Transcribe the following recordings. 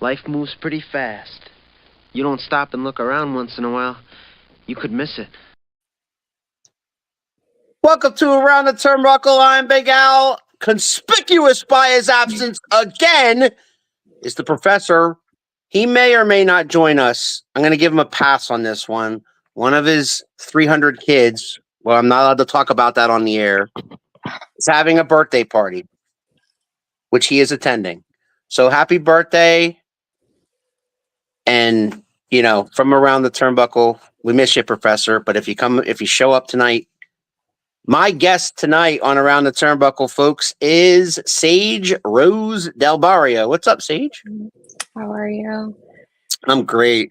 Life moves pretty fast. You don't stop and look around once in a while, you could miss it. Welcome to Around the Turnbuckle. I'm Big Al. Conspicuous by his absence again is the professor. He may or may not join us. I'm going to give him a pass on this one. One of his 300 kids, well, I'm not allowed to talk about that on the air, is having a birthday party, which he is attending. So happy birthday. And, you know, from Around the Turnbuckle, we miss you, Professor. But if you show up tonight, my guest tonight on Around the Turnbuckle, folks, is Sage Rose Del Barrio. What's up, Sage? How are you? I'm great.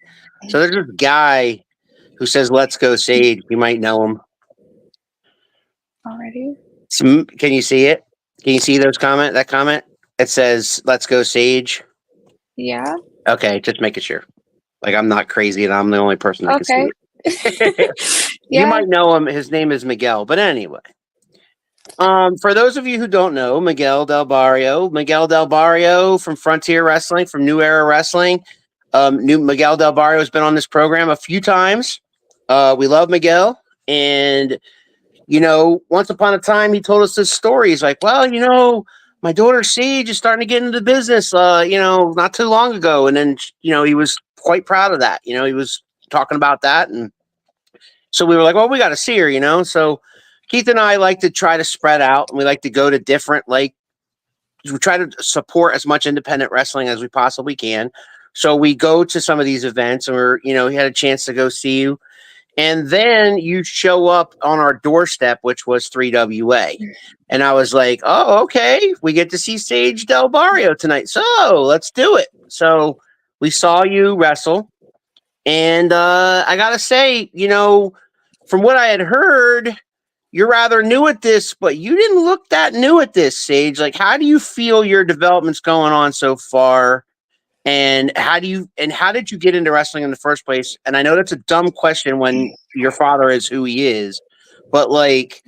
So there's this guy who says, "Let's go, Sage." You might know him. Already? Can you see it? Can you see that comment? It says, "Let's go, Sage." Yeah. Okay, just making sure. Like I'm not crazy and I'm the only person that can see it. Yeah. You might know him. His name is Miguel. But anyway. For those of you who don't know, Miguel Del Barrio from Frontier Wrestling, from New Era Wrestling. Miguel Del Barrio has been on this program a few times. We love Miguel. And, you know, once upon a time, he told us this story. He's like, well, you know, my daughter Sage is starting to get into the business, you know, not too long ago. And then, you know, he was quite proud of that. You know, he was talking about that. And so we were like, well, we got to see her, you know. So Keith and I like to try to spread out, and we like to go to different, we try to support as much independent wrestling as we possibly can. So we go to some of these events, and we had a chance to go see you. And then you show up on our doorstep, which was 3WA. And I was like, oh, okay, we get to see Sage Del Barrio tonight. So let's do it. So we saw you wrestle. And I got to say, you know, from what I had heard, you're rather new at this, but you didn't look that new at this, Sage. Like, how do you feel your development's going on so far? And how did you get into wrestling in the first place? And I know that's a dumb question when your father is who he is, but like,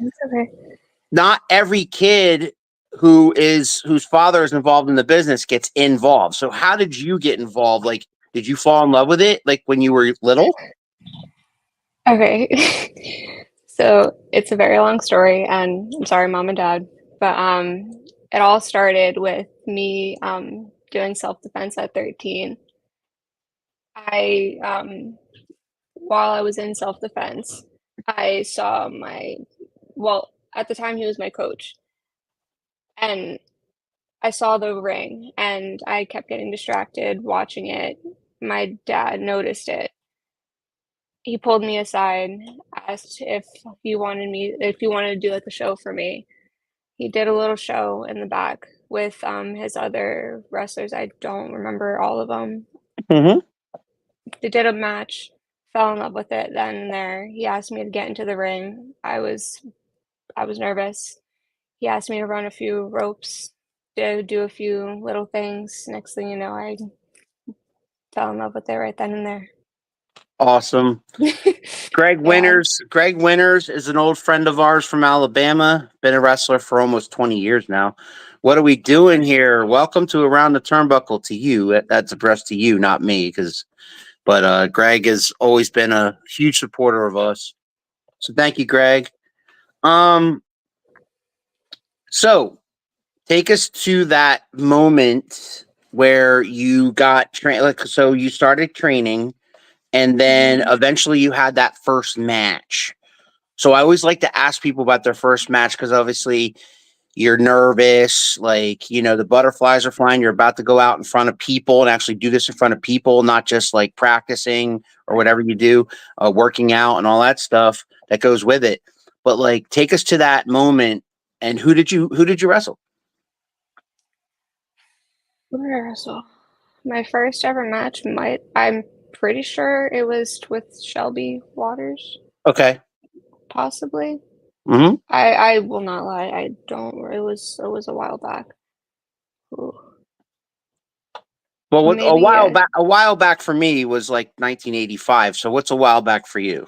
not every kid whose father is involved in the business gets involved. So how did you get involved? Like, did you fall in love with it like when you were little? Okay. So it's a very long story, and I'm sorry, Mom and Dad, but it all started with me doing self-defense at 13. While I was in self-defense, I saw at the time he was my coach, and I saw the ring, and I kept getting distracted watching it. My dad noticed it. He pulled me aside, asked if he wanted to do like a show for me. He did a little show in the back with his other wrestlers. I don't remember all of them. Mm-hmm. They did a match, fell in love with it then and there. He asked me to get into the ring. I was nervous. He asked me to run a few ropes, to do a few little things. Next thing you know, I fell in love with it right then and there. Awesome. Greg Winters. Greg Winters is an old friend of ours from Alabama. Been a wrestler for almost 20 years now. What are we doing here? Welcome to Around the Turnbuckle to you. That's addressed to you, not me, but Greg has always been a huge supporter of us. So thank you, Greg. So take us to that moment where you got trained. So you started training, and then eventually you had that first match. So I always like to ask people about their first match because obviously you're nervous, like, you know, the butterflies are flying. You're about to go out in front of people and actually do this in front of people, not just like practicing or whatever you do, working out and all that stuff that goes with it. But like, take us to that moment. And who did you wrestle? Who did I wrestle? My first ever match I'm pretty sure it was with Shelby Waters. Okay. Possibly. Mm-hmm. I will not lie. I don't. It was a while back. Ooh. Well, a while back for me was like 1985. So what's a while back for you?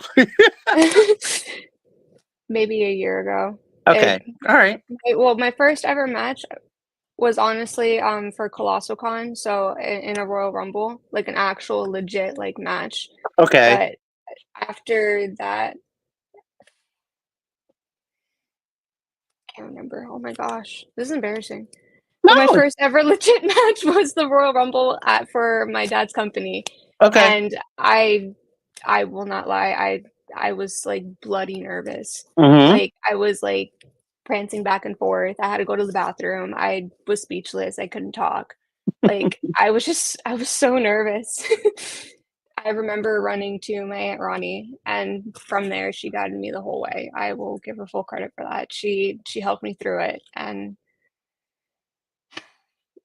Maybe a year ago. Okay. All right. Well, my first ever match was honestly for Colossal Con, so in a Royal Rumble, like an actual legit like match. Okay. But after that, I can't remember. Oh my gosh, this is embarrassing. But my No. first ever legit match was the Royal Rumble for my dad's company, Okay. and I will not lie, I was like bloody nervous. Mm-hmm. Like I was like prancing back and forth. I had to go to the bathroom. I was speechless. I couldn't talk. Like I was so nervous. I remember running to my Aunt Ronnie, and from there she guided me the whole way. I will give her full credit for that. She helped me through it, and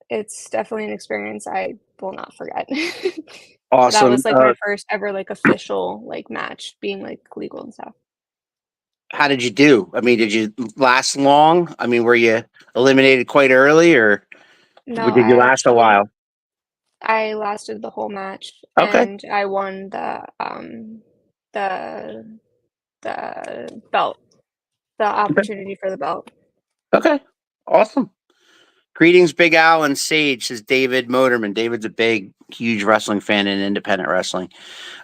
it's definitely an experience I will not forget. That Awesome. was like my first ever like official like match being like legal and stuff. How did you do? I mean, did you last long? I mean, were you eliminated quite early, or No, did you last a while? I lasted the whole match Okay. and I won the belt, the Okay. opportunity for the belt. Okay. Awesome. Greetings, Big Al and Sage, says David Motorman. David's a big, huge wrestling fan in independent wrestling.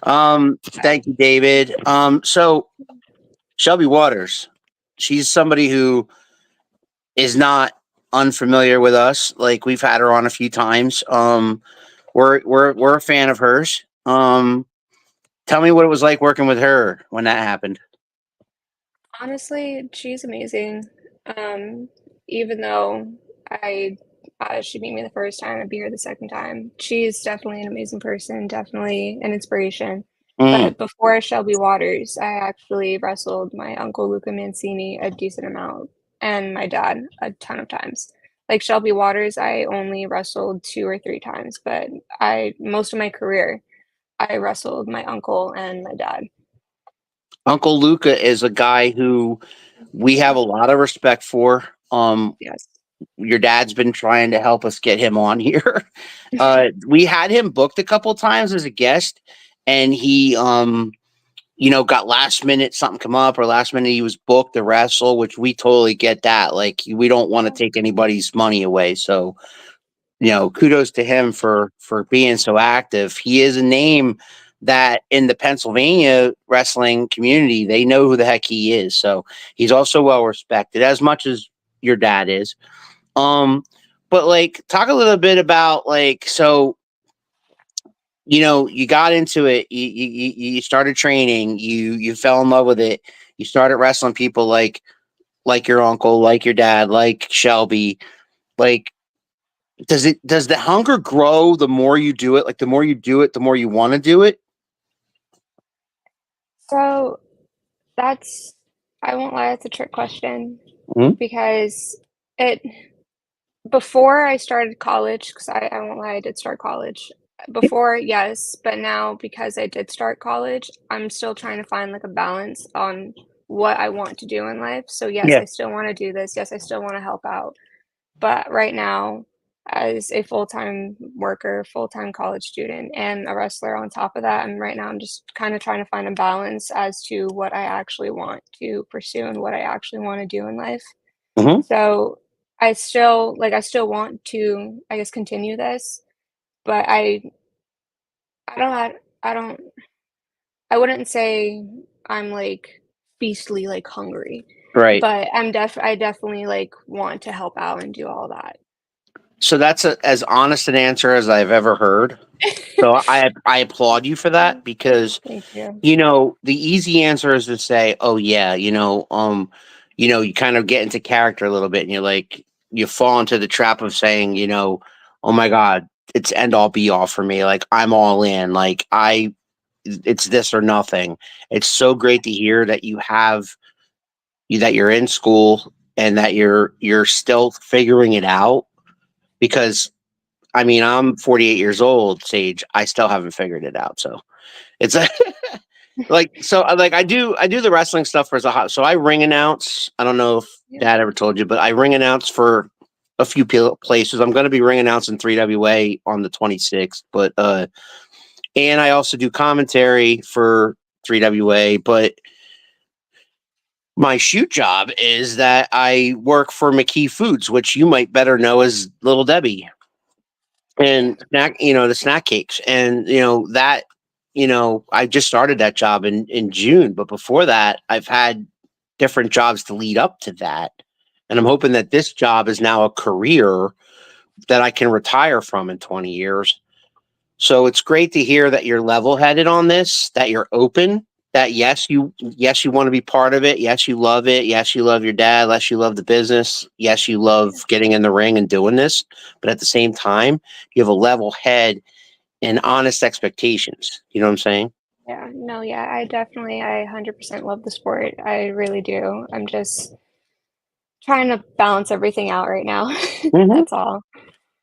Thank you, David. So Shelby Waters, she's somebody who is not unfamiliar with us. Like we've had her on a few times. We're a fan of hers. Tell me what it was like working with her when that happened. Honestly, she's amazing. Um, Even though I she beat me the first time, I'd be her the second time. She's definitely an amazing person, definitely an inspiration. Mm, But before Shelby Waters, I actually wrestled my uncle Luca Mancini a decent amount, and my dad a ton of times. Like Shelby Waters, I only wrestled 2 or 3 times, but I most of my career I wrestled my uncle and my dad. Uncle Luca is a guy who we have a lot of respect for. Yes. Your dad's been trying to help us get him on here. We had him booked a couple times as a guest, and he got last minute something come up, or last minute he was booked to wrestle, which we totally get that. Like we don't want to take anybody's money away. So, kudos to him for being so active. He is a name that in the Pennsylvania wrestling community, they know who the heck he is. So he's also well respected as much as your dad is. But like talk a little bit about like so you got into it, you started training, you fell in love with it, you started wrestling people like your uncle, like your dad, like Shelby. Like does the hunger grow the more you do it? Like the more you do it, the more you want to do it? So that's I won't lie, it's a trick question Mhm. because it before I started college, because I won't lie, I did start college. Before, yes, but now because I did start college, I'm still trying to find like a balance on what I want to do in life. So yes, Yeah. I still want to do this. Yes, I still want to help out. But right now, as a full-time worker, full-time college student, and a wrestler on top of that, and right now I'm just kind of trying to find a balance as to what I actually want to pursue and what I actually want to do in life. Hmm. So I still want to, I guess, continue this, but I don't, I don't, I wouldn't say I'm like beastly, like hungry, Right. but I definitely like want to help out and do all that. So that's as honest an answer as I've ever heard. So I applaud you for that because Thank you. the easy answer is to say, "Oh yeah," you kind of get into character a little bit, and you're like, you fall into the trap of saying, "Oh my God, it's end all be all for me. Like I'm all in. Like it's this or nothing." It's so great to hear that that you're in school and that you're still figuring it out because I mean I'm 48 years old, Sage. I still haven't figured it out. So it's a like I do the wrestling stuff for as a hot. So I ring announce. I don't know if Yeah. Dad ever told you, but I ring announce for a few places. I'm going to be ring announcing 3WA on the 26th, but and I also do commentary for 3WA. But My shoot job is that I work for McKee Foods, which you might better know as Little Debbie, and snack, the snack cakes, and that, I just started that job in June, but before that, I've had different jobs to lead up to that, and I'm hoping that this job is now a career that I can retire from in 20 years. So it's great to hear that you're level-headed on this, that you're open, that yes you want to be part of it, yes you love it, yes you love your dad, yes you love the business, yes you love getting in the ring and doing this, but at the same time, you have a level head and honest expectations. You know what I'm saying? Yeah, no, yeah, I 100% love the sport. I really do. I'm just trying to balance everything out right now. Mhm. That's all.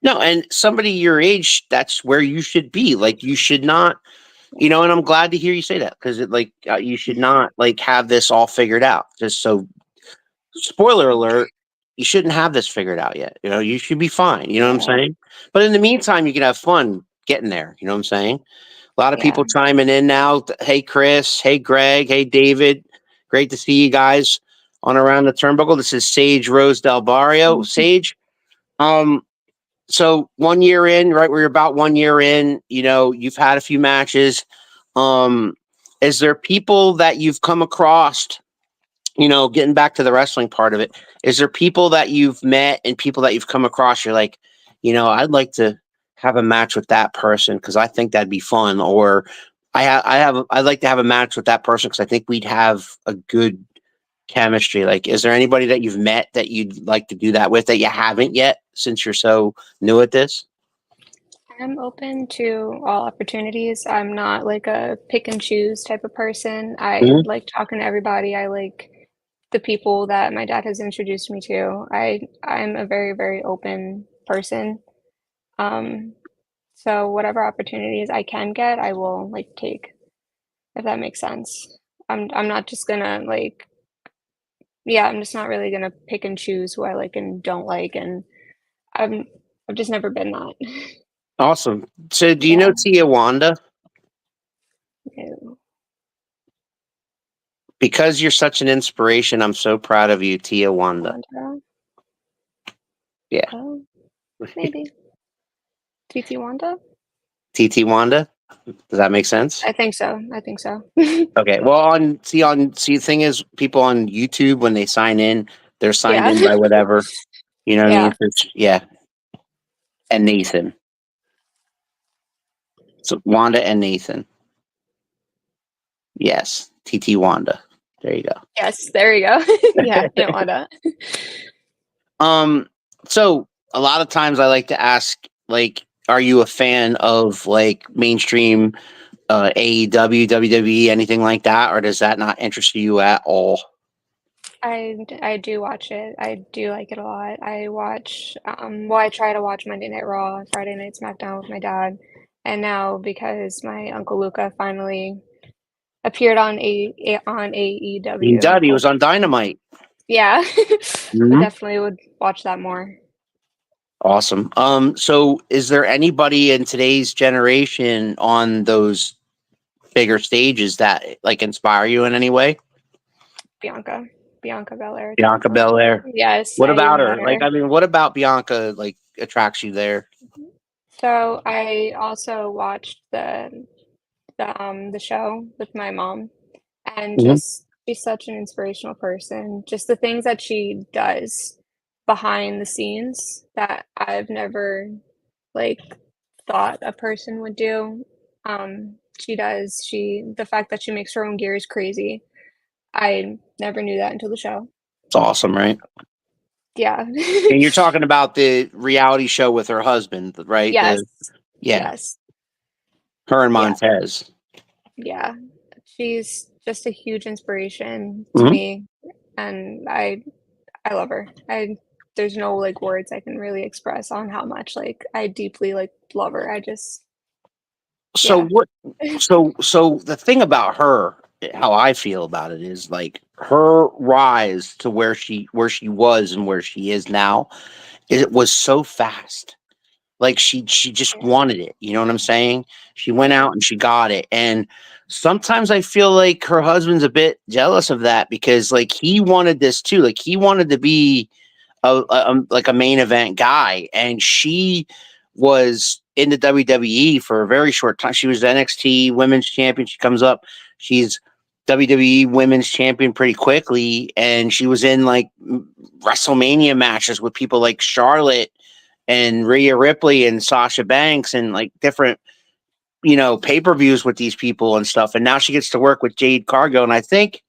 No, and somebody your age, that's where you should be. Like you should not, and I'm glad to hear you say that because you should not like have this all figured out. Just so spoiler alert, you shouldn't have this figured out yet. You should be fine. You know what I'm Yeah, saying? But in the meantime, you can have fun getting there. You know what I'm saying? A lot of yeah. people chiming in now. Hey, Chris. Hey, Greg. Hey, David. Great to see you guys on Around the Turnbuckle. This is Sage Rose Del Barrio. Sage, um, so 1 year in, right? We're about 1 year in. You've had a few matches. Um, is there people that you've come across, getting back to the wrestling part of it, is there people that you've met and people that you've come across? You're like, I'd like to have a match with that person because I think that'd be fun. Or I'd like to have a match with that person because I think we'd have a good chemistry. Like, is there anybody that you've met that you'd like to do that with that you haven't yet since you're so new at this? I'm open to all opportunities. I'm not like a pick and choose type of person. I Mhm. like talking to everybody. I like the people that my dad has introduced me to. I'm a very, very open person. Um, so whatever opportunities I can get, I will like take, if that makes sense. I'm not just gonna like, yeah, I'm just not really gonna pick and choose who I like and don't like, and I'm I've just never been that. Awesome. So, do you Yeah. know Tia Wanda? Ew. Because you're such an inspiration, I'm so proud of you, Tia Wanda. Wanda? Yeah. Oh, maybe. TT Wanda? TT Wanda. Does that make sense? I think so. I think so. Okay. Well, the thing is, people on YouTube when they sign in, they're signed Yeah. in by whatever. You know what I mean? Yeah. Yeah. And Nathan. So Wanda and Nathan. Yes. TT Wanda. There you go. Yes, there you go. Yeah, Aunt Wanda. Um. So a lot of times I like to ask, like, are you a fan of like mainstream AEW, WWE, anything like that, or does that not interest you at all? I do watch it. I do like it a lot. I watch, well, I try to watch Monday Night Raw and Friday Night SmackDown with my dad. And now because my Uncle Luca finally appeared on on He AEW, did. He was on Dynamite. yeah, I Mhm. definitely would watch that more. Awesome. So is there anybody in today's generation on those bigger stages that like inspire you in any way? Bianca, Bianca Belair, Bianca definitely. Belair. Yes, What I about even her? met Like, her. I mean, what about Bianca like attracts you there? So I also watched the show with my mom, and Mhm. just she's such an inspirational person. Just the things that she does behind the scenes that I've never like thought a person would do. She does. The fact that she makes her own gear is crazy. I never knew that until the show. It's awesome, right? Yeah. And you're talking about the reality show with her husband, right? Yes. Yeah, Yes. her and Yeah. Montez. Yeah. She's just a huge inspiration to Mhm. me, and I love her. I There's no like words I can really express on how much like I deeply like love her. I just So yeah. what? So the thing about her, how I feel about it is like her rise to where she was and where she is now. It was so fast. Like she just wanted it. You know what I'm saying? She went out and she got it. And sometimes I feel like her husband's a bit jealous of that because like he wanted this too. Like he wanted to be like a main event guy, and she was in the WWE for a very short time. She was the NXT Women's Champion. She comes up, she's WWE Women's Champion pretty quickly, and she was in like WrestleMania matches with people like Charlotte and Rhea Ripley and Sasha Banks and like different pay-per-views with these people and stuff. And now she gets to work with Jade Cargill, and I think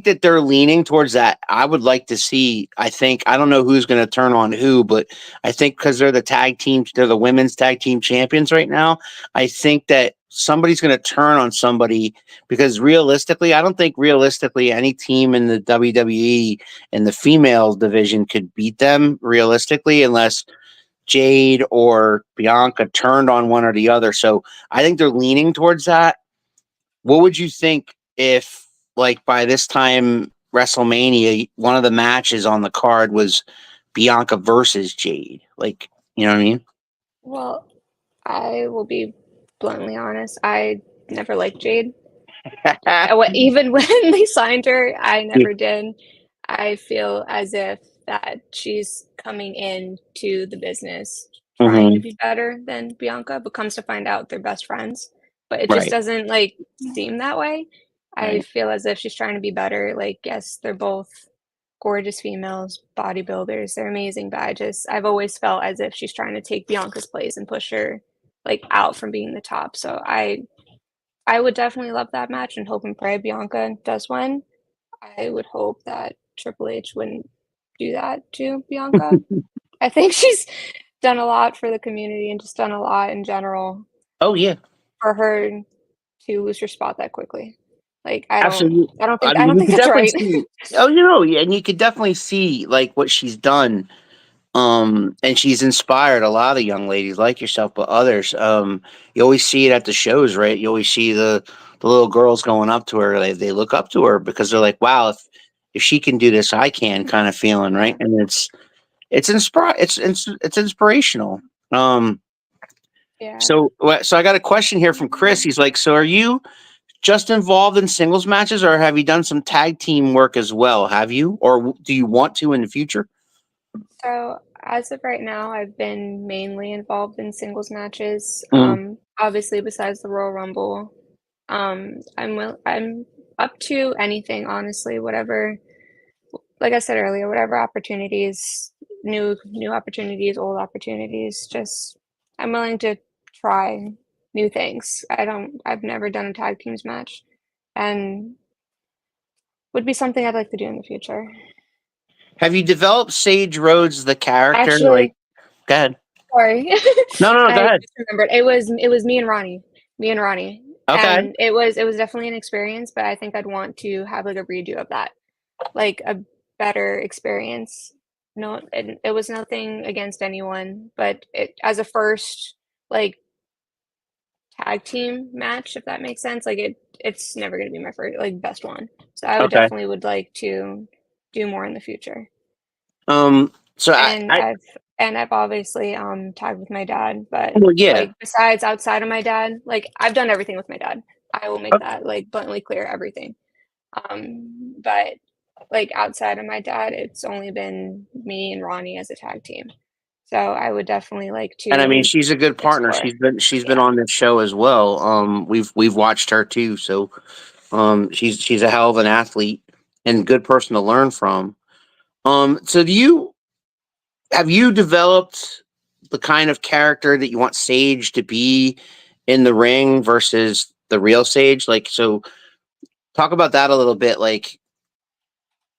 that they're leaning towards that. I would like to see. I don't know who's going to turn on who, but I think because they're they're the women's tag team champions right now. I think that somebody's going to turn on somebody because realistically, I don't think realistically any team in the WWE in the female division could beat them realistically unless Jade or Bianca turned on one or the other. So I think they're leaning towards that. What would you think if, like, by this time WrestleMania, one of the matches on the card was Bianca versus Jade? Like, you know what I mean? Well, I will be bluntly honest. I never liked Jade. Even when they signed her, I never did. I feel as if that she's coming into the business trying to Mhm. be better than Bianca, but comes to find out they're best friends. But it just Right. doesn't seem that way. I Right. feel as if she's trying to be better. Like, yes, they're both gorgeous females, bodybuilders. They're amazing, but I've always felt as if she's trying to take Bianca's place and push her out from being the top. So I would definitely love that match and hope and pray Bianca does win. I would hope that Triple H wouldn't do that to Bianca. I think she's done a lot for the community and just done a lot in general Oh yeah, for her to lose her spot that quickly. Like absolutely. I don't You think could that's definitely right. see. Yeah, and you could definitely see like what she's done. And she's inspired a lot of young ladies like yourself, but others. You always see it at the shows, right? You always see the little girls going up to her. They look up to her because they're like, wow, if she can do this, I can, kind of feeling, right? Yeah. And it's inspirational. Um, Yeah. so I got a question here from Chris. He's like, so are you just involved in singles matches, or have you done some tag team work as well? Have you, or do you want to in the future? So as of right now, I've been mainly involved in singles matches. Mm, Obviously, besides the Royal Rumble, I'm up to anything, honestly. Whatever, like I said earlier, whatever opportunities, new opportunities, old opportunities. Just I'm willing to try new things. I've never done a tag teams match, and would be something I'd like to do in the future. Have you developed Sage Rhodes the character? Like, Actually, go ahead. sorry. No, go I ahead. just remembered. It was me and Ronnie. Me and Ronnie. Okay. And it was definitely an experience, but I think I'd want to have a redo of that. Like a better experience. No, it was nothing against anyone, but as a first like tag team match, if that makes sense, it's never gonna be my first best one. So I would Okay. definitely would like to do more in the future. So And I've obviously tagged with my dad, but well, yeah. besides outside of my dad, I've done everything with my dad. I will make Okay. that bluntly clear, everything. But outside of my dad, it's only been me and Ronnie as a tag team. So I would definitely like And I mean, to she's a good partner. explore. She's been Yeah. on this show as well. We've watched her too. So, she's a hell of an athlete and good person to learn from. So have you developed the kind of character that you want Sage to be in the ring versus the real Sage? Like, so talk about that a little bit. Like,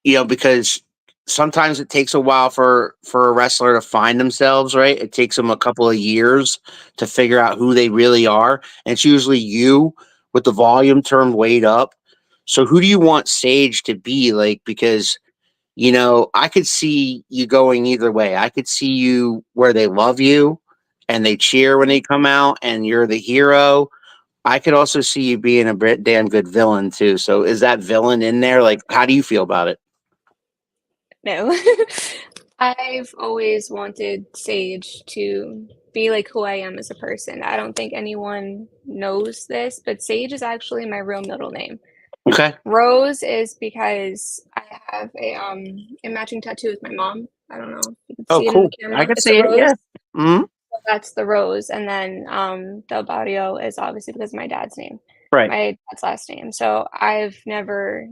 because sometimes it takes a while for a wrestler to find themselves, right? It takes them a couple of years to figure out who they really are, and it's usually you with the volume turned weight up. So who do you want Sage to be like? Because I could see you going either way. I could see you where they love you and they cheer when they come out and you're the hero. I could also see you being a damn good villain too. So is that villain in there? Like, how do you feel about it? No. I've always wanted Sage to be like who I am as a person. I don't think anyone knows this, but Sage is actually my real middle name. Okay. Rose is because I have a matching tattoo with my mom. I don't know if you can Oh, see it in the cool. I camera. can It's a see it. rose. Yeah. Hmm. So that's the Rose. And then Del Barrio is obviously because of my dad's name. Right. My dad's last name. So I've never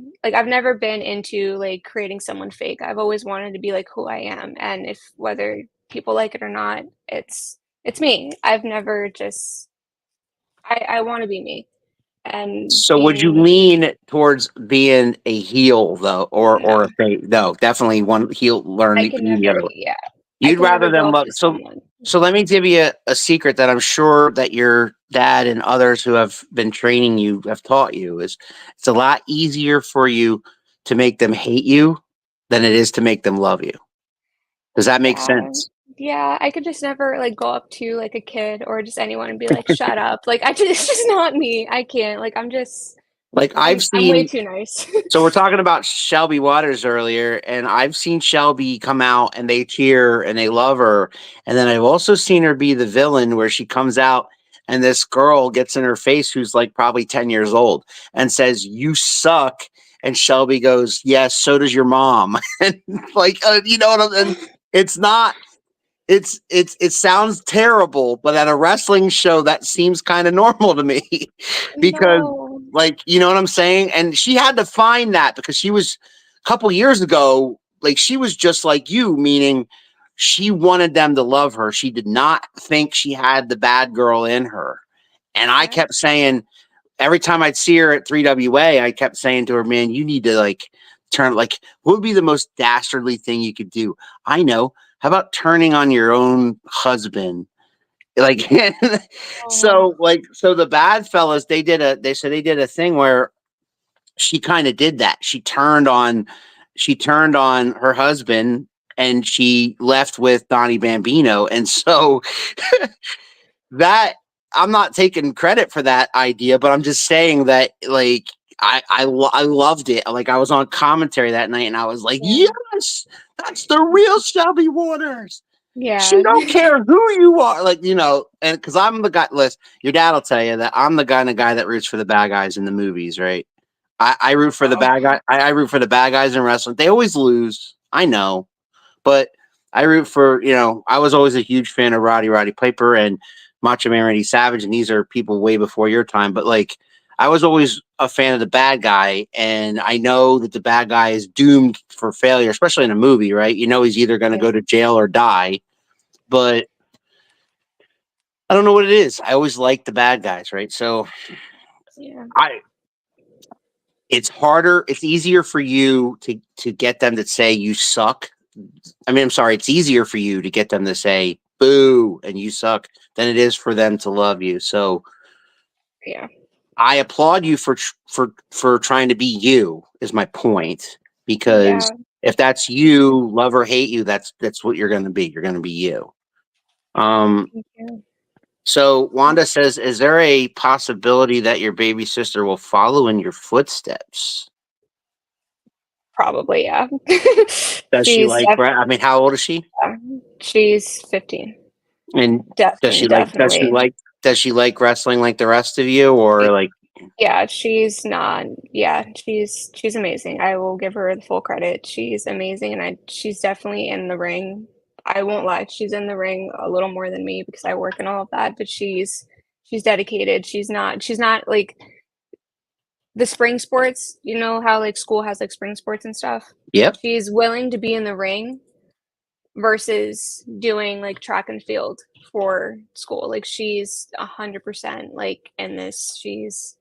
been into like creating someone fake. I've always wanted to be like who I am. And if whether people like it or not, it's me. I've never just I want to be me. And So would you being lean towards being a heel though, or no, a face? No, definitely one heel. I Learn can the never, other way. yeah, I You'd can rather never go them up love. to So someone. so let me give you a secret that I'm sure that your dad and others who have been training you have taught you is it's a lot easier for you to make them hate you than it is to make them love you. Does that make Yeah, sense? yeah, I could just never, like, go up to, like, a kid or just anyone and be like, "Shut up." Like, I just it's just not me. I can't. Like, Like I've I'm way seen. too nice. So we're talking about Shelby Waters earlier, and I've seen Shelby come out and they cheer and they love her. And then I've also seen her be the villain where she comes out and this girl gets in her face who's like probably 10 years old and says, "You suck." And Shelby goes, "Yes, so does your mom." And like, you know what I'm, and it's not, it sounds terrible, but at a wrestling show that seems kind of normal to me because No. like you know what I'm saying? And she had to find that because she was a couple years ago, like she was just like you, meaning she wanted them to love her. She did not think she had the bad girl in her. And I Yeah, kept saying every time I'd see her at 3WA, I kept saying to her, "Man, you need to like turn like what would be the most dastardly thing you could do? I know. How about turning on your own husband?" Like oh, so the bad fellas they did a thing where she kind of did that. She turned on her husband and she left with Donnie Bambino. And so that I'm not taking credit for that idea, but I'm just saying that like I loved it. Like I was on commentary that night and I was like, yeah. yes, that's the real Shelby Waters. She Yeah. don't care who you are, like you know, and because I'm the guy. Listen, your dad will tell you that I'm the kind of guy that roots for the bad guys in the movies, right? I root for the Oh, bad guy. I root for the bad guys in wrestling. They always lose. I know, but I root for you know. I was always a huge fan of Roddy Piper and Macho Man Randy Savage, and these are people way before your time. But like, I was always a fan of the bad guy, and I know that the bad guy is doomed for failure, especially in a movie, right? You know, he's either going to yeah, go to jail or die. But I don't know what it is. I always like the bad guys, right? So yeah, I it's harder, it's easier for you to get them to say you suck. I mean, I'm sorry, it's easier for you to get them to say boo and you suck than it is for them to love you. So yeah, I applaud you for trying to be you is my point because yeah. if that's you, love or hate you, that's what you're going to be. You're going to be you. Um Thank you. So Wanda says, "Is there a possibility that your baby sister will follow in your footsteps?" Probably, yeah. Does she She's like? I mean, how old is she? she's 15. And does she like? Does she Definitely. like? Does she like wrestling like the rest of you, or like? Yeah, she's not yeah, she's amazing. I will give her the full credit. She's amazing, and she's definitely in the ring. I won't lie, she's in the ring a little more than me because I work and all of that, but she's dedicated. She's not like the spring sports, you know how like school has like spring sports and stuff? Yep, She's willing to be in the ring versus doing like track and field for school. Like she's 100% like in this. She's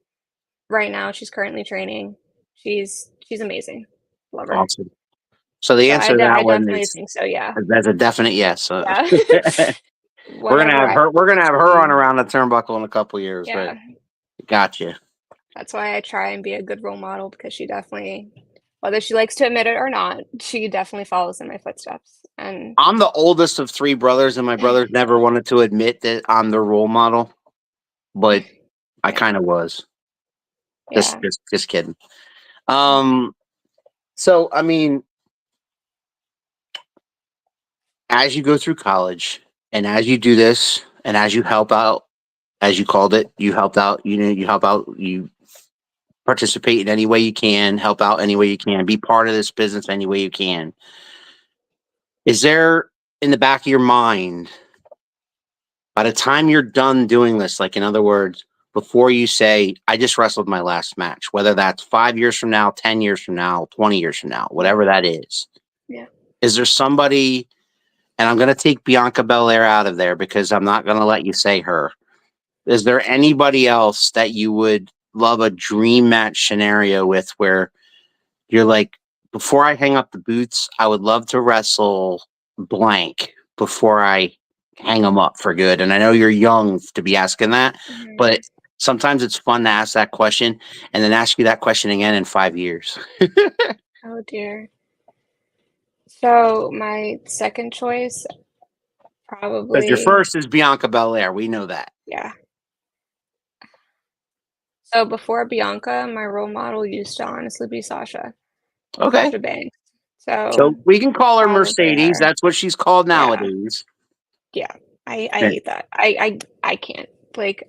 right now she's currently training. She's amazing. Love her. awesome. So the So answer to that I one definitely is think so. Yeah, that's a definite yes. yeah. We're gonna Whenever have I her. We're gonna have her on see, around the turnbuckle in a couple years, right? yeah, Gotcha. that's why I try and be a good role model because she definitely, whether she likes to admit it or not, she definitely follows in my footsteps. And I'm the oldest of three brothers, and my brothers never wanted to admit that I'm the role model, but I yeah, kind of was. yeah, Just kidding. Um, so I mean, as you go through college and as you do this and as you help out, as you called it, you helped out, you help out, you participate in any way you can, help out any way you can, be part of this business any way you can. Is there in the back of your mind, by the time you're done doing this, like in other words, before you say, I just wrestled my last match, whether that's 5 years from now, 10 years from now, 20 years from now, whatever that Yeah. is there somebody, and I'm going to take Bianca Belair out of there because I'm not going to let you say her. Is there anybody else that you would love a dream match scenario with where you're like, before I hang up the boots, I would love to wrestle blank before I hang them up for good? And I know you're young to be asking that, but sometimes it's fun to ask that question and then ask you that question again in 5 years. Oh dear. So my second choice, Because your probably, first is Bianca Belair. We know that. yeah. So before Bianca, my role model used to honestly be Sasha. Okay. Sasha Banks. So So we can call her probably Mercedes. her. That's what she's called Yeah. nowadays. Yeah. I hate that. I can't. Like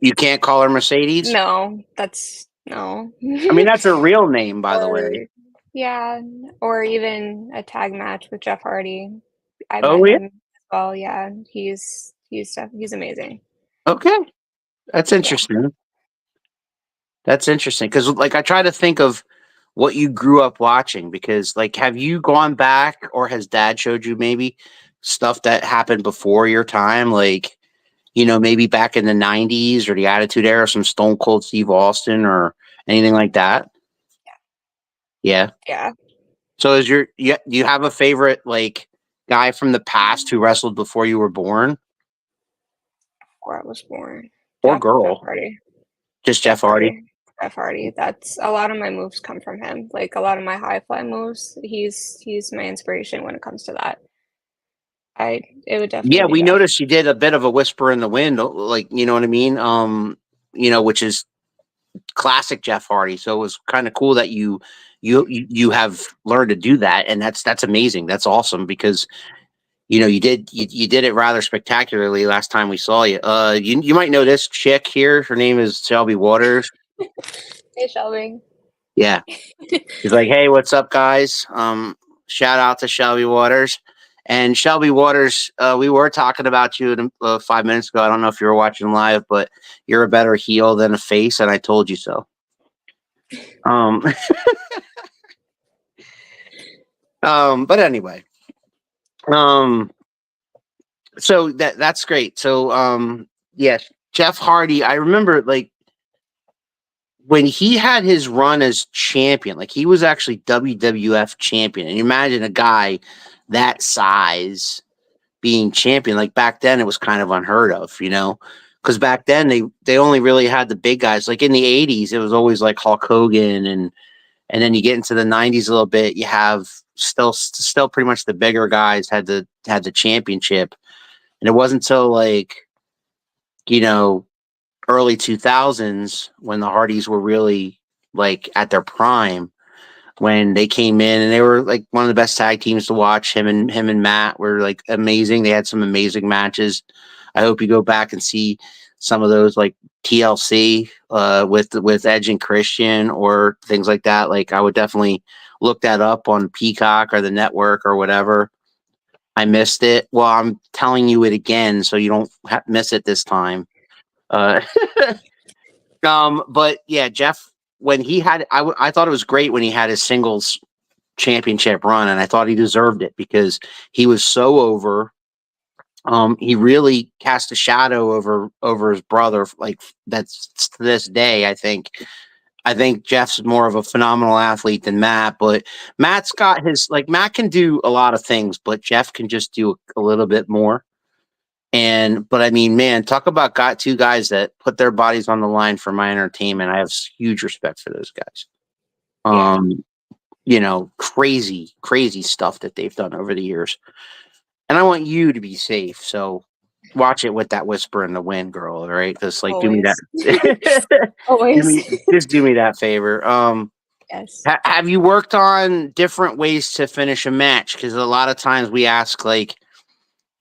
You can't call her Mercedes? no, that's no. I mean, that's her real name, by the way. Or yeah, or even a tag match with Jeff Hardy. I Oh, met yeah? him as well. Yeah, he's amazing. Okay. That's interesting. That's interesting. Because, like, I try to think of what you grew up watching because, like, have you gone back or has dad showed you maybe stuff that happened before your time? Like, maybe back in the 90s or the Attitude Era, some Stone Cold Steve Austin or anything like that? Yeah. Yeah, So do you have a favorite, like, guy from the past who wrestled before you were born? before I was born. Or Jeff girl? Hardy. Just Jeff Jeff Hardy? Hardy. Jeff Hardy. That's a lot of my moves come from him. Like a lot of my high fly moves. He's my inspiration when it comes to that. It would Yeah, definitely be we Jeff. noticed you did a bit of a whisper in the wind, like, you know what I mean? Which is classic Jeff Hardy. So it was kind of cool that you have learned to do that, and that's amazing. That's awesome because you did it rather spectacularly last time we saw you. You might know this chick here. Her name is Shelby Waters. Hey Shelby. Yeah, she's like, hey, what's up, guys? Shout out to Shelby Waters. And Shelby Waters, we were talking about you 5 minutes ago. I don't know if you were watching live, but you're a better heel than a face, and I told you so. Um, but anyway, so that's great. So, yes, Jeff Hardy. I remember like when he had his run as champion, like he was actually WWF champion. And you imagine a guy that size being champion. Like back then, it was kind of unheard of, because back then they only really had the big guys. Like in the '80s, it was always like Hulk Hogan, and then you get into the '90s a little bit, you have still pretty much the bigger guys had the championship, and it wasn't until like you know early 2000s when the Hardys were really like at their prime when they came in and they were like one of the best tag teams to watch. Him and Matt were like amazing. They had some amazing matches. I hope you go back and see some of those like TLC with Edge and Christian or things like that. Like I would definitely look that up on Peacock or the network or whatever. I missed it. Well, I'm telling you it again so you don't miss it this time. Uh, but yeah, Jeff, when he had, I thought it was great when he had his singles championship run, and I thought he deserved it because he was so over. He really cast a shadow over his brother. Like that's to this day, I think. I think Jeff's more of a phenomenal athlete than Matt, but Matt's got Matt can do a lot of things, but Jeff can just do a little bit more. But I mean, man, talk about two guys that put their bodies on the line for my entertainment. I have huge respect for those guys. Yeah. Crazy, crazy stuff that they've done over the years. And I want you to be safe. So watch it with that whisper in the wind, girl. All right. Just like do me that. Always. Just do me that favor. Yes. Have you worked on different ways to finish a match? Because a lot of times we ask, like,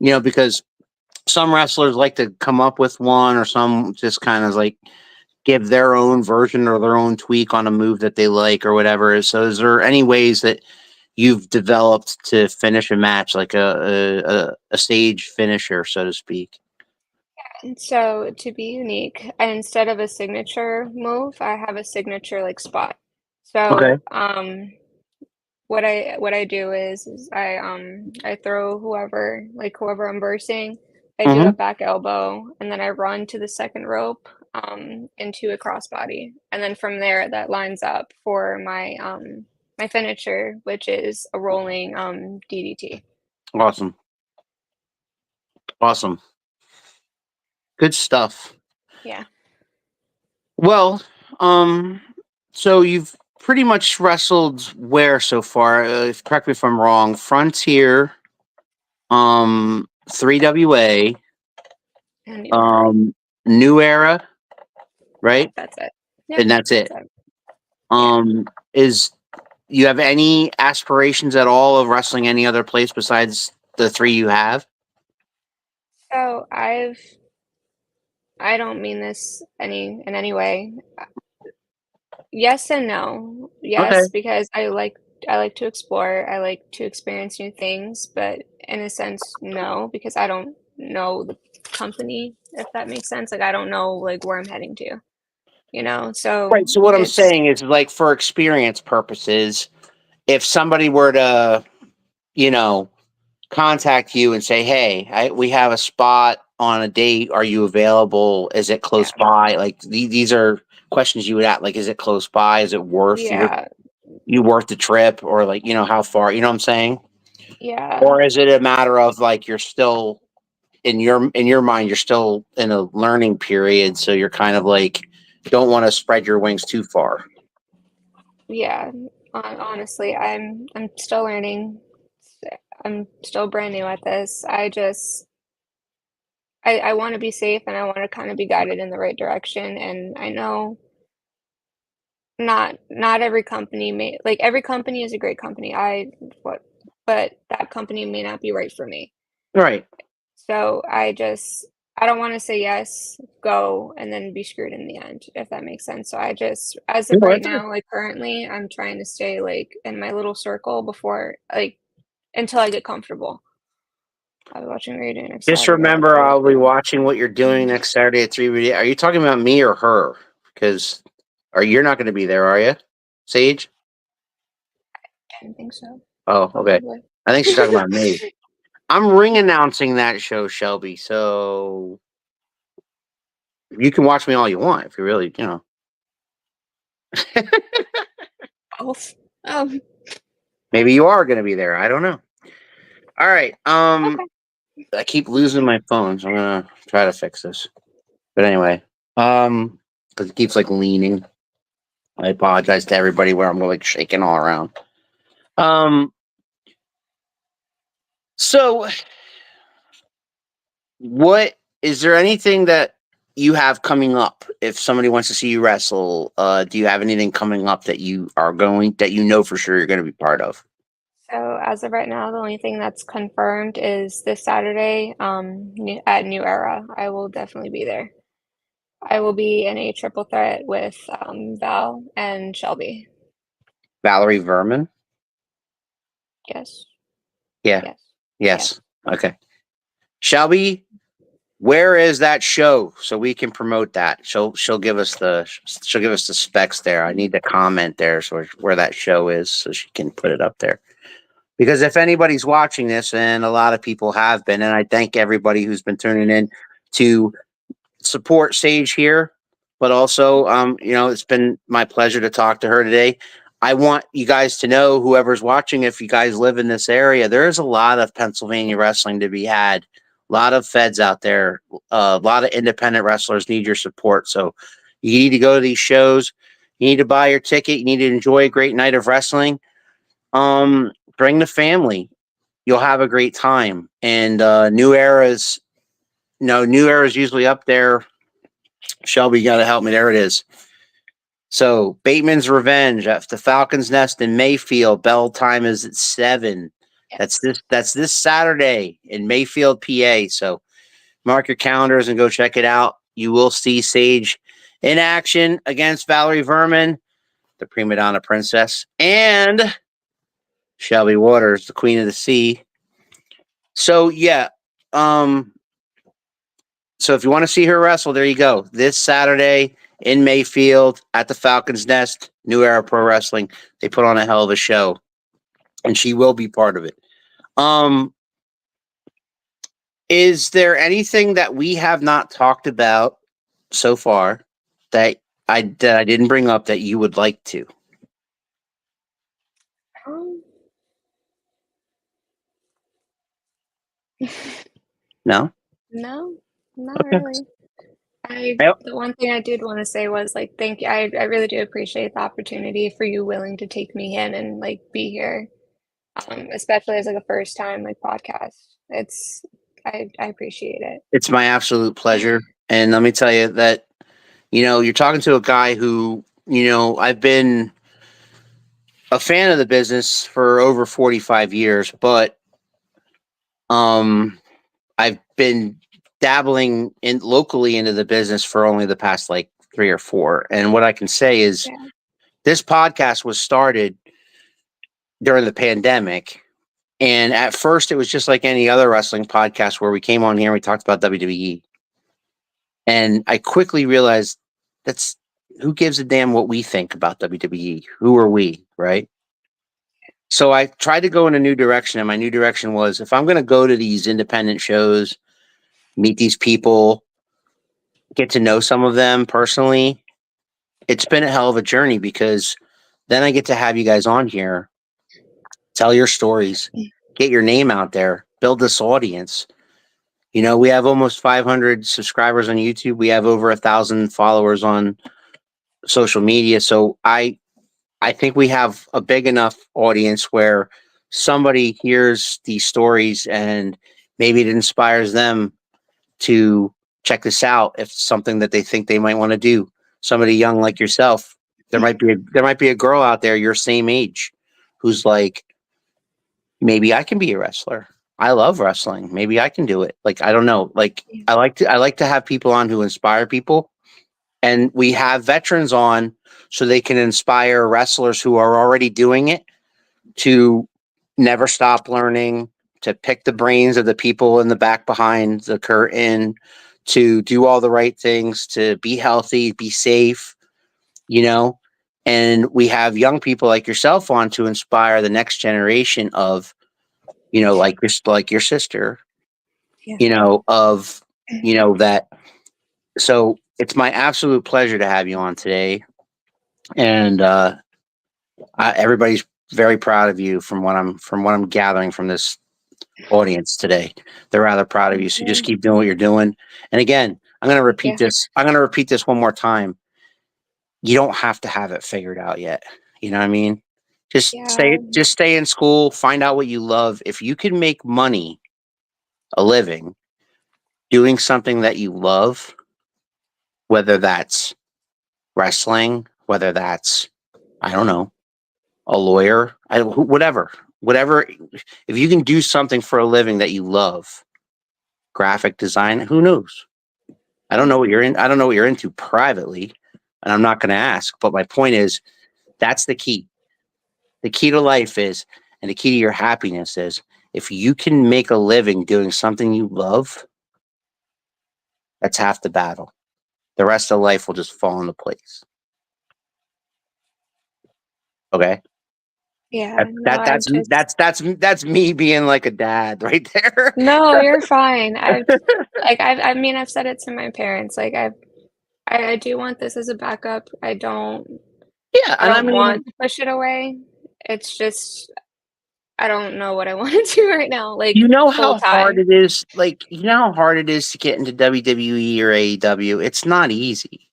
Because some wrestlers like to come up with one, or some just kind of like give their own version or their own tweak on a move that they like or whatever. So, is there any ways that you've developed to finish a match, like a stage finisher, so to speak? So to be unique, instead of a signature move, I have a signature like spot. Okay. So what I do is I throw whoever I'm versing, I do Hmm. a back elbow and then I run to the second rope into a crossbody. And then from there that lines up for my finisher, which is a rolling DDT. Awesome. Awesome. Good stuff. Yeah. Well, um, so you've pretty much wrestled where so far? Correct me if I'm wrong. Frontier, 3WA, And New Era. um, New Era, Yeah, right? that's it. Yep, And that's that's it. it. Yeah. Is you have any aspirations at all of wrestling any other place besides the three you have? So I don't mean this in any way. Yes and no. Okay. Yes, because I like to explore, I like to experience new things, but in a sense, no, because I don't know the company, if that makes sense. Like I don't know like where I'm heading to, you know? Right. So So what I'm it's saying is, like, for experience purposes, if somebody were to, you know, contact you and say, "Hey, we have a spot on a date. Are you available? Is it close yeah, by?" Like, these are questions you would ask. Like, is it close by? Is it worth yeah, you worth the trip, or, like, how far? You know what I'm saying? yeah, Or is it a matter of, like, you're still in your mind, you're still in a learning period, so you're kind of like, don't want to spread your wings too far. yeah. Honestly, I'm still learning. I'm still brand new at this. I want to be safe and I want to kind of be guided in the right direction. And I know not every company may like every company is a great company. What but that company may not be right for me. Right. So I don't want to say yes, go, and then be screwed in the end, if that makes sense. So I just as of No, right it does. now, like currently, I'm trying to stay like in my little circle before like until I get comfortable. I'll be watching what you're doing next Just Saturday at remember, I'll be 3. watching what you're doing next Saturday at 3. Are you talking about me or her? Because, or you're not going to be there, are you, Sage? I didn't think so. Oh, okay. Possibly. I think she's talking about me. I'm ring announcing that show, Shelby. So you can watch me all you want if you really. Both. Um, Maybe you are going to be there. I don't know. All right. okay. I keep losing my phone, so I'm gonna try to fix this. But anyway, because it keeps like leaning. I apologize to everybody where I'm like shaking all around. Um, so what is there anything that you have coming up? If somebody wants to see you wrestle, do you have anything coming up that you know for sure you're going to be part of? So as of right now, the only thing that's confirmed is this Saturday, at New Era. I will definitely be there. I will be in a triple threat with Val and Shelby. Valerie Verman? Yes, Yeah. yes, Yes. yes. Okay. Shelby, where is that show so we can promote that? She'll give us the specs there. I need the comment there so where that show is so she can put it up there. Because if anybody's watching this, and a lot of people have been, and I thank everybody who's been tuning in to support Sage here, but also, it's been my pleasure to talk to her today. I want you guys to know, whoever's watching, if you guys live in this area, there's a lot of Pennsylvania wrestling to be had. A lot of feds out there, a lot of independent wrestlers need your support. So you need to go to these shows. You need to buy your ticket. You need to enjoy a great night of wrestling. Bring the family. You'll have a great time. And New Era's, New Era's usually up there. Shelby, you got to help me. There it is. So Bateman's Revenge at the Falcons Nest in Mayfield. Bell time is at 7. Yes. That's this Saturday in Mayfield, PA. So mark your calendars and go check it out. You will see Sage in action against Valerie Verman, the prima donna princess, and Shelby Waters, the queen of the sea. So yeah, um, so if you want to see her wrestle, there you go. This Saturday in Mayfield at the Falcon's Nest, New Era Pro Wrestling. They put on a hell of a show, and she will be part of it. Um, is there anything that we have not talked about so far that I didn't bring up that you would like to? Um, No? no, not Okay. really. Yep. The one thing I did want to say was like thank you. I really do appreciate the opportunity for you willing to take me in and like be here. Especially as like a first time like podcast. It's I appreciate it. It's my absolute pleasure. And let me tell you that, you're talking to a guy who, I've been a fan of the business for over 45 years, but I've been dabbling in locally into the business for only the past like 3 or 4. And what I can say is Yeah. this podcast was started during the pandemic. And at first it was just like any other wrestling podcast where we came on here and we talked about WWE. And I quickly realized that's who gives a damn what we think about WWE? Who are we, right? So I tried to go in a new direction, and my new direction was if I'm going to go to these independent shows, meet these people, get to know some of them personally, it's been a hell of a journey because then I get to have you guys on here, tell your stories, get your name out there, build this audience. We have almost 500 subscribers on YouTube. We have over 1,000 followers on social media. So I think we have a big enough audience where somebody hears these stories and maybe it inspires them to check this out if it's something that they think they might want to do. Somebody young like yourself, there might be a girl out there your same age who's like, maybe I can be a wrestler. I love wrestling. Maybe I can do it. Like I don't know. Like I like to have people on who inspire people, and we have veterans on so they can inspire wrestlers who are already doing it to never stop learning, to pick the brains of the people in the back behind the curtain, to do all the right things, to be healthy, be safe, you know. And we have young people like yourself on to inspire the next generation of, like your sister, Yeah. of, that. So it's my absolute pleasure to have you on today. And everybody's very proud of you from what I'm gathering from this audience today. They're rather proud of you. So just keep doing what you're doing. And again, I'm going to Thank repeat you. this. I'm going to repeat this one more time. You don't have to have it figured out yet. You know what I mean? Just Yeah. stay in school, find out what you love. If you can make money, a living, doing something that you love, whether that's wrestling, whether that's, I don't know, a lawyer, whatever. If you can do something for a living that you love, graphic design, who knows? I don't know what you're in. I don't know what you're into privately, and I'm not going to ask. But my point is, that's the key. The key to life is, and the key to your happiness is, if you can make a living doing something you love, that's half the battle. The rest of life will just fall into place. Okay. Yeah. That, No, that I've that's just that's me being like a dad right there. no, you're fine. I mean I've said it to my parents. Like I do want this as a backup. Yeah, I and I don't mean, want to push it away. It's just I don't know what I want to do right now, like you know full how hard time. it is. Like, you know how hard it is to get into WWE or AEW. It's not easy.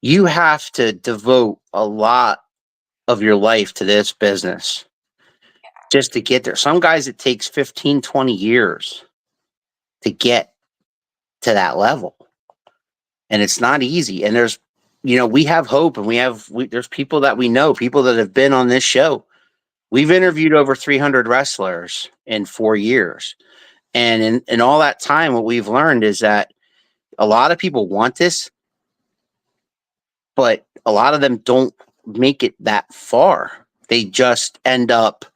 You have to devote a lot of your life to this business just to get there. Some guys, it takes 15, 20 years to get to that level. And it's not easy. And we have hope, and there's people that we know, people that have been on this show. We've interviewed over 300 wrestlers in 4 years. And in all that time, what we've learned is that a lot of people want this, but a lot of them don't make it that far. They just end up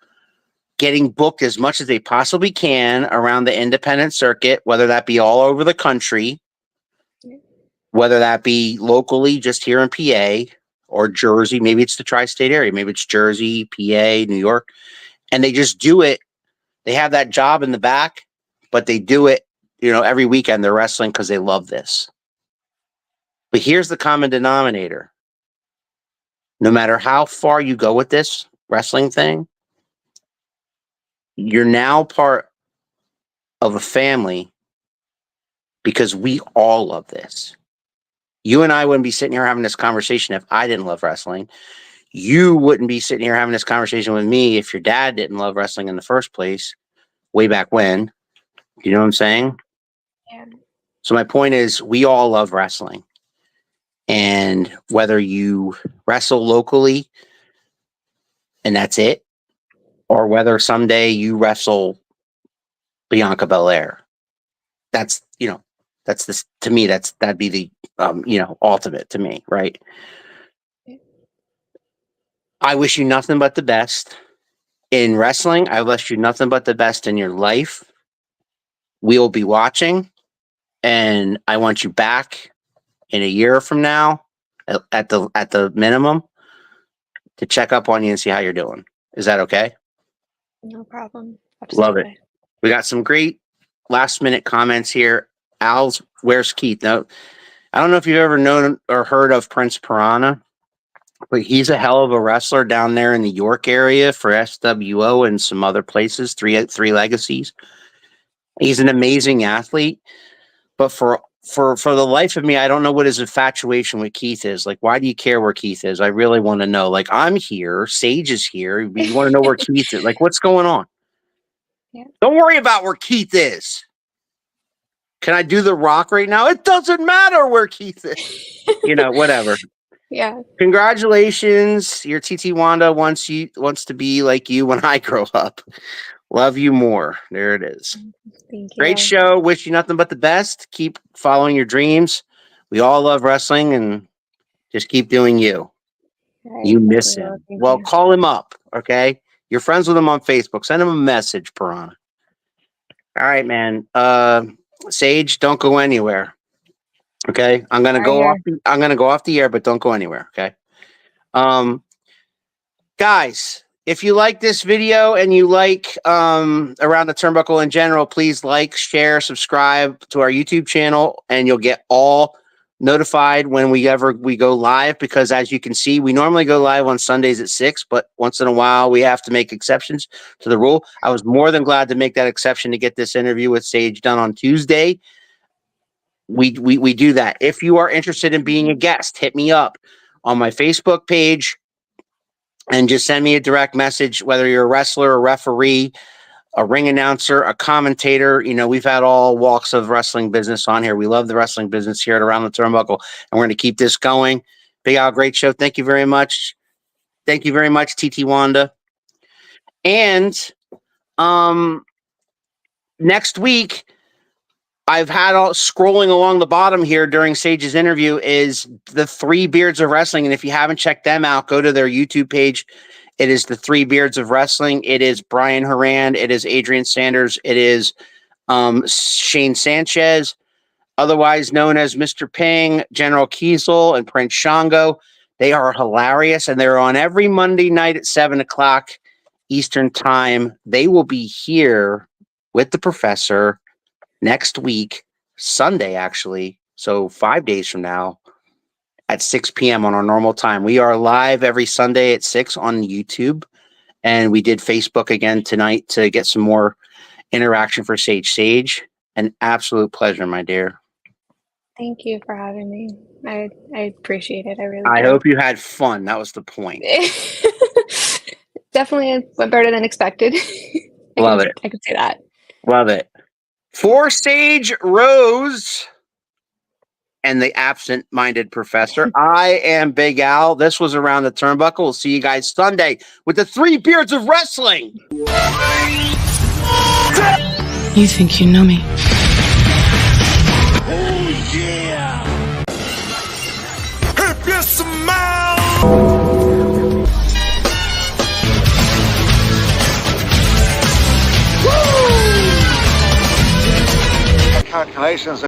getting booked as much as they possibly can around the independent circuit, whether that be all over the country, whether that be locally, just here in PA or Jersey. Maybe it's the tri-state area. Maybe it's Jersey, PA, New York. And they just do it. They have that job in the back, but they do it, every weekend they're wrestling because they love this. But here's the common denominator. No matter how far you go with this wrestling thing, you're now part of a family because we all love this. You and I wouldn't be sitting here having this conversation if I didn't love wrestling. You wouldn't be sitting here having this conversation with me if your dad didn't love wrestling in the first place, way back when. You know what I'm saying? Yeah. So my point is, we all love wrestling. And whether you wrestle locally and that's it, or whether someday you wrestle Bianca Belair, that's this, to me, that'd be the ultimate to me, right? I wish you nothing but the best in wrestling. I wish you nothing but the best in your life. We'll be watching, and I want you back in a year from now at the minimum to check up on you and see how you're doing. Is that okay? No problem. Absolutely. Love it. We got some great last minute comments here. Al's, where's Keith? Now, I don't know if you've ever known or heard of Prince Piranha, but he's a hell of a wrestler down there in the York area for SWO and some other places, three legacies. He's an amazing athlete, but for the life of me, I don't know what his infatuation with Keith is. Like, why do you care where Keith is? I really want to know. Like, I'm here, Sage is here. You want to know where Keith is? Like, what's going on? Yeah. Don't worry about where Keith is. Can I do the Rock right now? It doesn't matter where Keith is. Whatever. Yeah. Congratulations. Your TT Wanda wants to be like you when I grow up. Love you more. There it is. Thank you. Great show. Wish you nothing but the best. Keep following your dreams. We all love wrestling, and just keep doing you. You miss him. Well, call him up, okay? You're friends with him on Facebook. Send him a message, Piranha. All right, man. Sage, don't go anywhere. Okay? I'm gonna go off the air, but don't go anywhere, okay? Guys, if you like this video and you like Around the Turnbuckle in general, please like, share, subscribe to our YouTube channel, and you'll get all notified when we go live, because as you can see, we normally go live on Sundays at 6, but once in a while we have to make exceptions to the rule. I was more than glad to make that exception to get this interview with Sage done on Tuesday. We do that. If you are interested in being a guest, hit me up on my Facebook page and just send me a direct message, whether you're a wrestler, a referee, a ring announcer, a commentator. We've had all walks of wrestling business on here. We love the wrestling business here at Around the Turnbuckle, and we're going to keep this going. Big Al, great show. Thank you very much. Thank you very much, TT Wanda. And next week, I've had all scrolling along the bottom here during Sage's interview is the Three Beards of Wrestling. And if you haven't checked them out, go to their YouTube page. It is the Three Beards of Wrestling. It is Brian Horan. It is Adrian Sanders. It is Shane Sanchez, otherwise known as Mr. Ping, General Kiesel, and Prince Shango. They are hilarious, and they're on every Monday night at 7 o'clock Eastern Time. They will be here with the professor next week, Sunday, actually. So 5 days from now at 6 p.m. on our normal time. We are live every Sunday at 6 on YouTube. And we did Facebook again tonight to get some more interaction for Sage. Sage, an absolute pleasure, my dear. Thank you for having me. I appreciate it. I really I do. hope you had fun. That was the point. Definitely went better than expected. Love it. I could say that. Love it. For Sage Rose and the absent-minded professor. I am Big Al. This was Around the Turnbuckle. We'll see you guys Sunday with the Three Beards of Wrestling. You think you know me? Oh, yeah! If you smile! Calculations